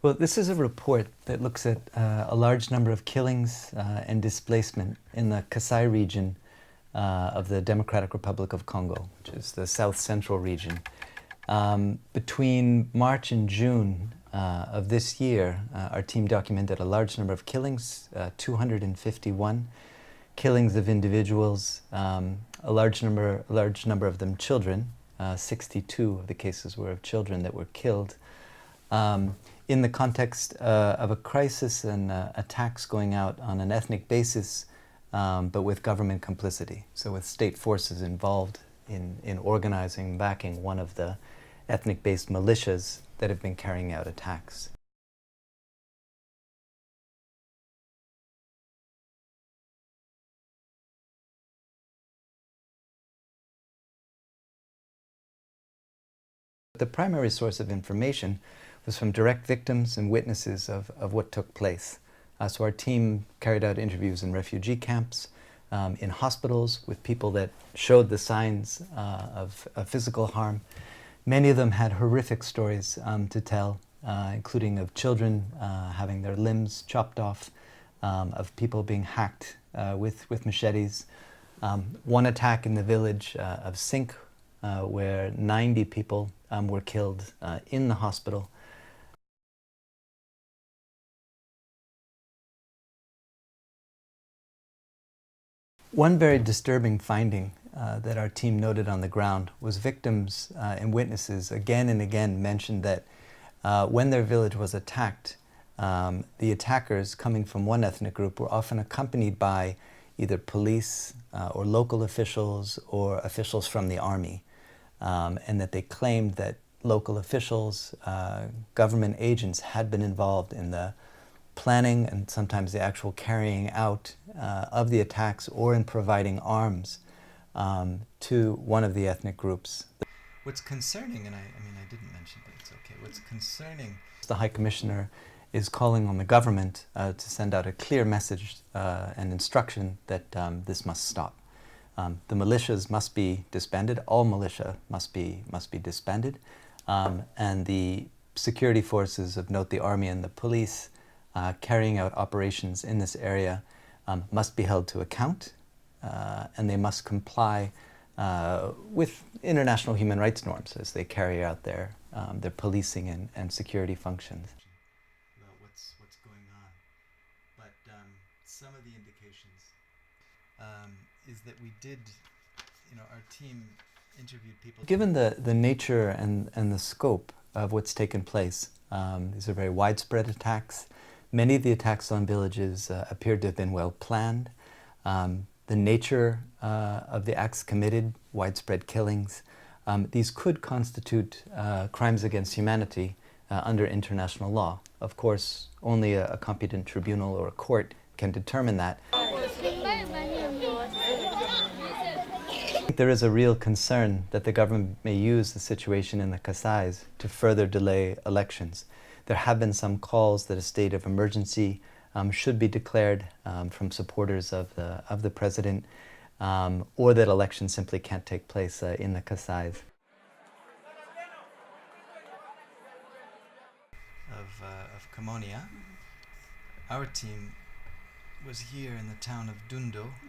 Well, this is a report that looks at a large number of killings and displacement in the KASAï region of the Democratic Republic of Congo, which is the south-central region. Between March and June of this year, our team documented a large number of killings, 251 killings of individuals, a large number of them children. 62 of the cases were of children that were killed. In the context of a crisis and attacks going out on an ethnic basis, but with government complicity, so with state forces involved in organizing, backing one of the ethnic-based militias that have been carrying out attacks. The primary source of information was from direct victims and witnesses of what took place. So our team carried out interviews in refugee camps, in hospitals with people that showed the signs of physical harm. Many of them had horrific stories to tell, including of children having their limbs chopped off, of people being hacked with machetes. One attack in the village of Sink, where 90 people were killed in the hospital. One very disturbing finding that our team noted on the ground was victims and witnesses again and again mentioned that when their village was attacked, the attackers coming from one ethnic group were often accompanied by either police or local officials or officials from the army, and that they claimed that local officials, government agents had been involved in the planning and sometimes the actual carrying out of the attacks, or in providing arms to one of the ethnic groups. What's concerning, and I mean I didn't mention, but it's okay, what's concerning, the High Commissioner is calling on the government to send out a clear message and instruction that this must stop. The militias must be disbanded, all militia must be disbanded, and the security forces, of note the army and the police, carrying out operations in this area must be held to account, and they must comply with international human rights norms as they carry out their policing and security functions. About what's going on, but some of the indications is that we did, our team interviewed people. Given the nature and the scope of what's taken place, these are very widespread attacks. Many of the attacks on villages appeared to have been well planned. The nature of the acts committed, widespread killings, these could constitute crimes against humanity under international law. Of course, only a competent tribunal or a court can determine that. There is a real concern that the government may use the situation in the KASAïs to further delay elections. There have been some calls that a state of emergency should be declared from supporters of the president, or that elections simply can't take place in the KASAïs. Of Kamonia, our team was here in the town of Dundo,